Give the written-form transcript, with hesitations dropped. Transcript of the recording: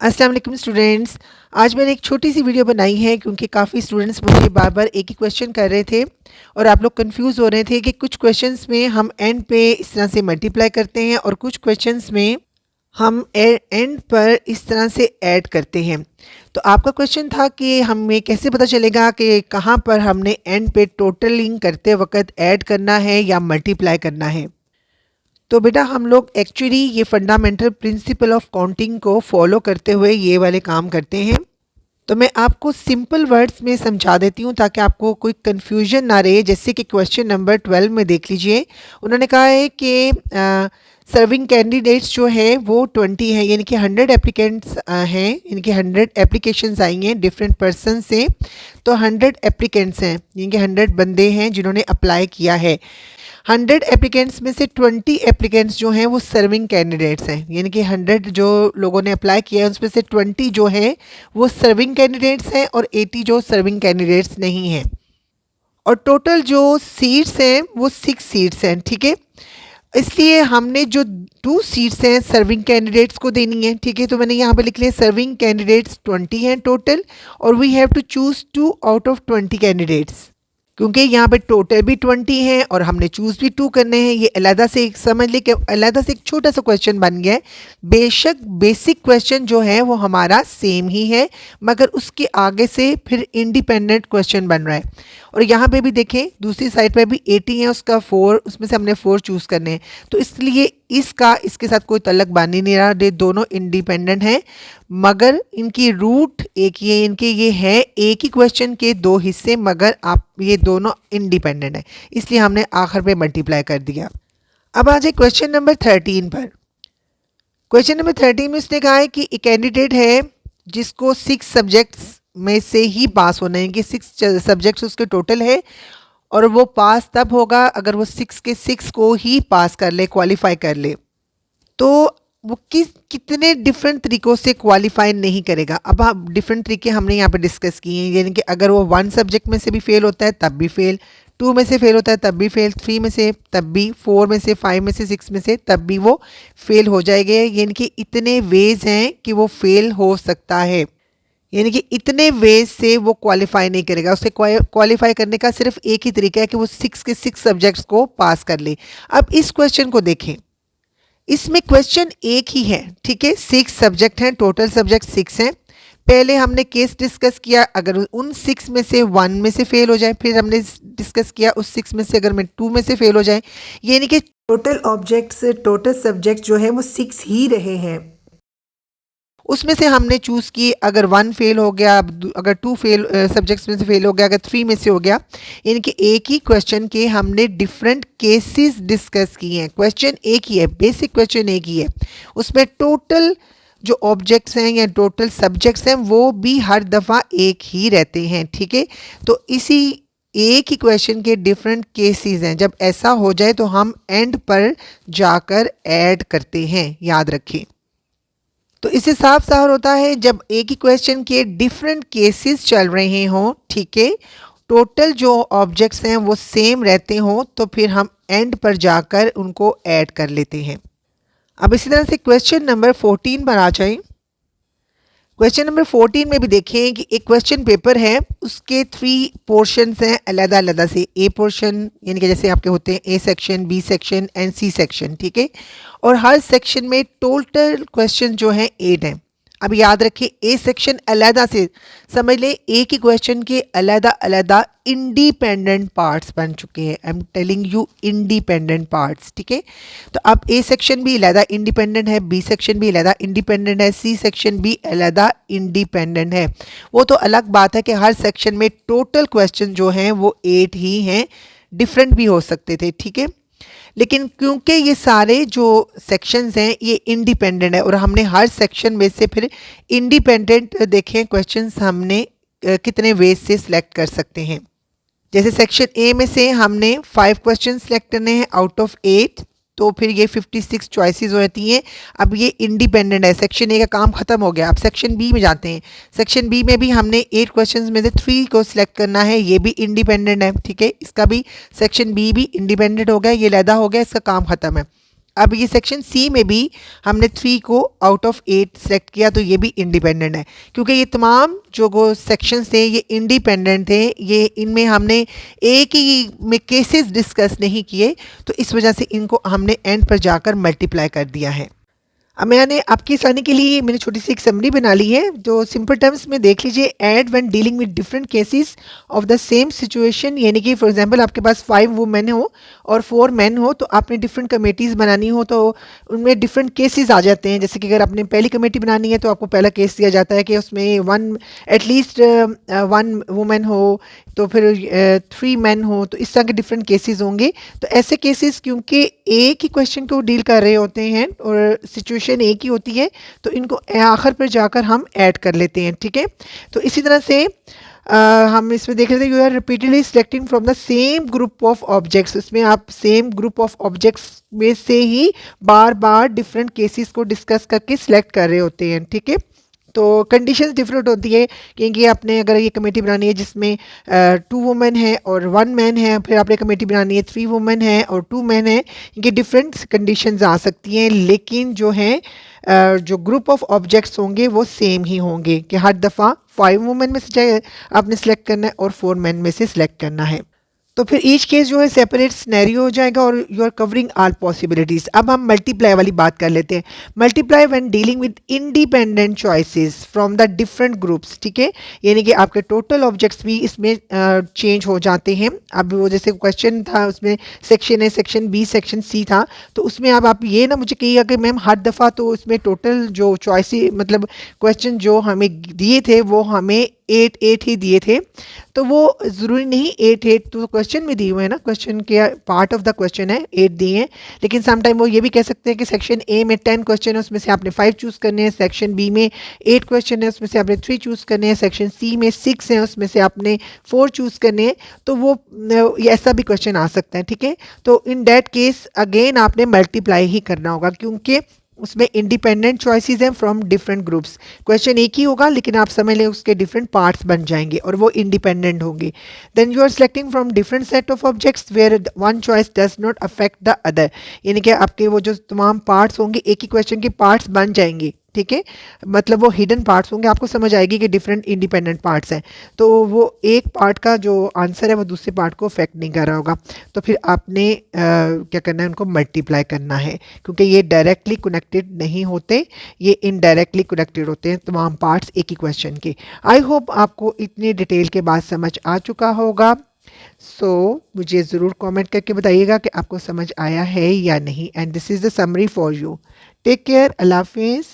अस्सलाम वालेकुम स्टूडेंट्स। आज मैंने एक छोटी सी वीडियो बनाई है क्योंकि काफ़ी स्टूडेंट्स मुझे बार बार एक ही क्वेश्चन कर रहे थे और आप लोग कंफ्यूज हो रहे थे कि कुछ क्वेश्चंस में हम एंड पे इस तरह से मल्टीप्लाई करते हैं और कुछ क्वेश्चंस में हम एंड पर इस तरह से ऐड करते हैं। तो आपका क्वेश्चन था कि हमें कैसे पता चलेगा कि कहाँ पर हमने एंड पे टोटलिंग करते वक्त ऐड करना है या मल्टीप्लाई करना है। तो बेटा हम लोग एक्चुअली ये फंडामेंटल प्रिंसिपल ऑफ काउंटिंग को फॉलो करते हुए ये वाले काम करते हैं। तो मैं आपको सिंपल वर्ड्स में समझा देती हूँ ताकि आपको कोई कन्फ्यूजन ना रहे। जैसे कि क्वेश्चन नंबर 12 में देख लीजिए, उन्होंने कहा है कि सर्विंग कैंडिडेट्स जो है वो 20 हैं, यानी कि 100 एप्लीकेंट्स हैं, यानी कि 100 एप्लीकेशंस आई हैं डिफरेंट पर्सन से। तो 100 एप्लीकेंट्स हैं, यानी कि 100 बंदे हैं जिन्होंने अप्लाई किया है। 100 एप्लीकेंट्स में से 20 एप्लीकेंट्स जो हैं वो सर्विंग कैंडिडेट्स हैं, यानी कि 100 जो लोगों ने अप्लाई किया है उसमें से 20 जो है वो सर्विंग कैंडिडेट्स हैं और 80 जो सर्विंग कैंडिडेट्स नहीं हैं। और टोटल जो सीट्स हैं वो 6 सीट्स हैं, ठीक है। इसलिए हमने जो 2 सीट्स हैं सर्विंग कैंडिडेट्स को देनी है, ठीक है। तो मैंने यहाँ पे लिख लिया सर्विंग कैंडिडेट्स 20 हैं टोटल और we have to choose 2 out of 20 candidates, क्योंकि यहाँ पे टोटल भी 20 हैं और हमने चूज़ भी 2 करने हैं। ये अलहदा से एक समझ ले कि अलहदा से एक छोटा सा क्वेश्चन बन गया है। बेशक बेसिक क्वेश्चन जो है वो हमारा सेम ही है, मगर उसके आगे से फिर इंडिपेंडेंट क्वेश्चन बन रहा है। और यहाँ पे भी देखें दूसरी साइड पे भी 80 है, उसका 4, उसमें से हमने 4 चूज़ करने हैं। तो इसलिए इसका इसके साथ कोई तल्लक बन ही नहीं रहा, ये दोनों इंडिपेंडेंट हैं, मगर इनकी रूट एक ही है। इनके ये है एक ही क्वेश्चन के 2 हिस्से, मगर आप ये दोनों इंडिपेंडेंट हैं, इसलिए हमने आखिर पे मल्टीप्लाई कर दिया। अब आ जाए क्वेश्चन नंबर 13 पर। क्वेश्चन नंबर 13 में उसने कहा है कि एक कैंडिडेट है जिसको 6 सब्जेक्ट्स में से ही पास होना है, कि 6 सब्जेक्ट्स उसके टोटल है और वो पास तब होगा अगर वो 6 के 6 को ही पास कर ले, क्वालिफाई कर ले। तो वो कितने डिफरेंट तरीक़ों से क्वालिफाई नहीं करेगा। अब आप डिफरेंट तरीके हमने यहाँ पे डिस्कस किए हैं, यानी कि अगर वो 1 सब्जेक्ट में से भी फेल होता है तब भी फेल, 2 में से फेल होता है तब भी फेल, 3 में से तब भी, 4 में से, 5 में से, 6 में से तब भी वो फेल हो जाएगा। यानी कि इतने वेज हैं कि वो फेल हो सकता है, यानी कि इतने वेज से वो क्वालिफाई नहीं करेगा। उसे क्वालिफाई करने का सिर्फ एक ही तरीका है कि वो 6 के 6 सब्जेक्ट्स को पास कर ले। अब इस क्वेश्चन को देखें, इसमें क्वेश्चन एक ही है, ठीक है। 6 सब्जेक्ट हैं, टोटल सब्जेक्ट 6 हैं। पहले हमने केस डिस्कस किया, अगर उन 6 में से 1 में से फेल हो जाए, फिर हमने डिस्कस किया उस 6 में से अगर मैं 2 में से फेल हो जाए, यानी कि टोटल ऑब्जेक्ट्स, टोटल सब्जेक्ट जो है वो 6 ही रहे हैं। उसमें से हमने चूज़ की, अगर 1 फेल हो गया, अगर 2 फेल सब्जेक्ट्स में से फेल हो गया, अगर 3 में से हो गया, यानी कि एक ही क्वेश्चन के हमने डिफरेंट केसेस डिस्कस किए हैं। क्वेश्चन एक ही है, बेसिक क्वेश्चन एक ही है, उसमें टोटल जो ऑब्जेक्ट्स हैं या टोटल सब्जेक्ट्स हैं वो भी हर दफ़ा एक ही रहते हैं, ठीक है। तो इसी एक ही क्वेश्चन के डिफरेंट केसेस हैं। जब ऐसा हो जाए तो हम एंड पर जाकर ऐड करते हैं, याद रखें। तो इससे साफ साफ होता है जब एक ही क्वेश्चन के डिफरेंट केसेस चल रहे हों, ठीक है, टोटल जो ऑब्जेक्ट्स हैं वो सेम रहते हों, तो फिर हम एंड पर जाकर उनको ऐड कर लेते हैं। अब इसी तरह से क्वेश्चन नंबर 14 पर आ जाएं। क्वेश्चन नंबर 14 में भी देखें कि एक क्वेश्चन पेपर है, उसके 3 पोर्शंस हैं अलग अलग से। ए पोर्शन यानी कि जैसे आपके होते हैं A section, B section and C section, ठीक है। और हर सेक्शन में टोटल क्वेश्चन जो है 8 हैं। अब याद रखें ए सेक्शन अलहदा से समझ ले, एक ही क्वेश्चन के अलहदा अलहदा इंडिपेंडेंट पार्ट्स बन चुके हैं। I am telling you independent parts, ठीक है। तो अब ए सेक्शन भी अलहदा इंडिपेंडेंट है, बी सेक्शन भी अलहदा इंडिपेंडेंट है, सी सेक्शन भी अलहदा इंडिपेंडेंट है। वो तो अलग बात है कि हर सेक्शन में टोटल क्वेश्चन जो हैं वो 8 ही हैं, डिफरेंट भी हो सकते थे, ठीक है। लेकिन क्योंकि ये सारे जो सेक्शंस हैं ये इंडिपेंडेंट है और हमने हर सेक्शन में से फिर इंडिपेंडेंट देखें क्वेश्चंस हमने कितने वेज से सिलेक्ट कर सकते हैं। जैसे सेक्शन ए में से हमने 5 क्वेश्चन सिलेक्ट करने हैं आउट ऑफ 8, तो फिर ये 56 चॉइसेस हो जाती हैं। अब ये इंडिपेंडेंट है, सेक्शन ए का काम ख़त्म हो गया। अब सेक्शन बी में जाते हैं। सेक्शन बी में भी हमने 8 क्वेश्चंस में से 3 को सिलेक्ट करना है, ये भी इंडिपेंडेंट है, ठीक है। इसका भी सेक्शन बी भी इंडिपेंडेंट हो गया, ये लैदा हो गया, इसका काम ख़त्म है। अब ये सेक्शन सी में भी हमने 3 को आउट ऑफ 8 सेलेक्ट किया, तो ये भी इंडिपेंडेंट है क्योंकि ये तमाम जो सेक्शंस थे ये इंडिपेंडेंट थे, ये इनमें हमने एक ही में केसेस डिस्कस नहीं किए, तो इस वजह से इनको हमने एंड पर जाकर मल्टीप्लाई कर दिया है। अब मैंने आपकी आसानी के लिए मैंने छोटी सी एक समरी बना ली है, जो सिंपल टर्म्स में देख लीजिए। Add when dealing with different cases of the same situation, यानी कि फॉर एग्जांपल आपके पास 5 वुमेन हो और 4 मेन हो, तो आपने डिफरेंट कमेटीज़ बनानी हो तो उनमें डिफरेंट केसेस आ जाते हैं। जैसे कि अगर आपने पहली कमेटी बनानी है तो आपको पहला केस दिया जाता है कि उसमें एटलीस्ट 1 वुमेन हो, तो फिर 3 मेन हो, तो इस तरह के डिफरेंट केसेस होंगे। तो ऐसे केसेस क्योंकि एक ही क्वेश्चन को डील कर रहे होते हैं और सिचुएशन एक ही होती है, तो इनको आखिर पर जाकर हम ऐड कर लेते हैं, ठीक है। तो इसी तरह से हम इसमें देख लेते हैं, you are repeatedly selecting from the same group of objects. इसमें आप सेम ग्रुप ऑफ ऑब्जेक्ट्स में से ही बार बार डिफरेंट केसेस को डिस्कस करके सिलेक्ट कर रहे होते हैं, ठीक है। तो कंडीशंस डिफरेंट होती है क्योंकि आपने अगर ये कमेटी बनानी है जिसमें 2 वुमेन है और 1 मैन है, फिर आपने कमेटी बनानी है 3 वुमेन है और 2 मैन है, इनकी डिफरेंट कंडीशंस आ सकती हैं, लेकिन जो है जो ग्रुप ऑफ ऑब्जेक्ट्स होंगे वो सेम ही होंगे कि हर दफ़ा 5 वुमेन में से आपने सेलेक्ट करना है और 4 मैन में से सिलेक्ट करना है। तो फिर ईच केस जो है सेपरेट सिनेरियो हो जाएगा और you are covering all possibilities. अब हम मल्टीप्लाई वाली बात कर लेते हैं। Multiply when dealing with independent choices from the different groups, ठीक है, यानी कि आपके टोटल ऑब्जेक्ट्स भी इसमें चेंज हो जाते हैं। अब वो जैसे क्वेश्चन था उसमें section A, section B, section C था, तो उसमें अब आप ये ना मुझे कहिएगा कि मैम हर दफ़ा तो उसमें टोटल जो चॉइस मतलब क्वेश्चन जो हमें दिए थे वो हमें 8 ही दिए थे, तो वो ज़रूरी नहीं 8 तो क्वेश्चन में दिए हुए हैं ना, क्वेश्चन के पार्ट ऑफ द क्वेश्चन है 8 दिए हैं, लेकिन सम टाइम वो ये भी कह सकते हैं कि सेक्शन ए में 10 क्वेश्चन है उसमें से आपने 5 चूज़ करने हैं, सेक्शन बी में 8 क्वेश्चन है उसमें से आपने 3 चूज़ करने हैं, सेक्शन सी में 6 है उसमें से आपने 4 चूज़ करने हैं, तो वो ये ऐसा भी क्वेश्चन आ सकता है, ठीक है। तो इन दैट केस अगेन आपने मल्टीप्लाई ही करना होगा क्योंकि उसमें इंडिपेंडेंट चॉइसेस हैं फ्रॉम डिफरेंट ग्रुप्स। क्वेश्चन एक ही होगा लेकिन आप समझ लें उसके डिफरेंट पार्ट्स बन जाएंगे और वो इंडिपेंडेंट होंगे। Then you are selecting from different set of objects where one choice does not affect the other, यानी कि आपके वो जो तमाम पार्ट्स होंगे एक ही क्वेश्चन के पार्ट्स बन जाएंगे, ठीक है, मतलब वो हिडन पार्ट्स होंगे, आपको समझ आएगी कि डिफरेंट इंडिपेंडेंट पार्ट्स हैं, तो वो एक पार्ट का जो आंसर है वो दूसरे पार्ट को अफेक्ट नहीं कर रहा होगा। तो फिर आपने क्या करना है, उनको मल्टीप्लाई करना है क्योंकि ये डायरेक्टली कनेक्टेड नहीं होते, ये इनडायरेक्टली कनेक्टेड होते हैं तमाम पार्ट्स एक ही क्वेश्चन के। आई होप आपको इतनी डिटेल के बाद समझ आ चुका होगा। मुझे ज़रूर कमेंट करके बताइएगा कि आपको समझ आया है या नहीं। And this is the summary for you. Take care, अल्लाह हाफिज़।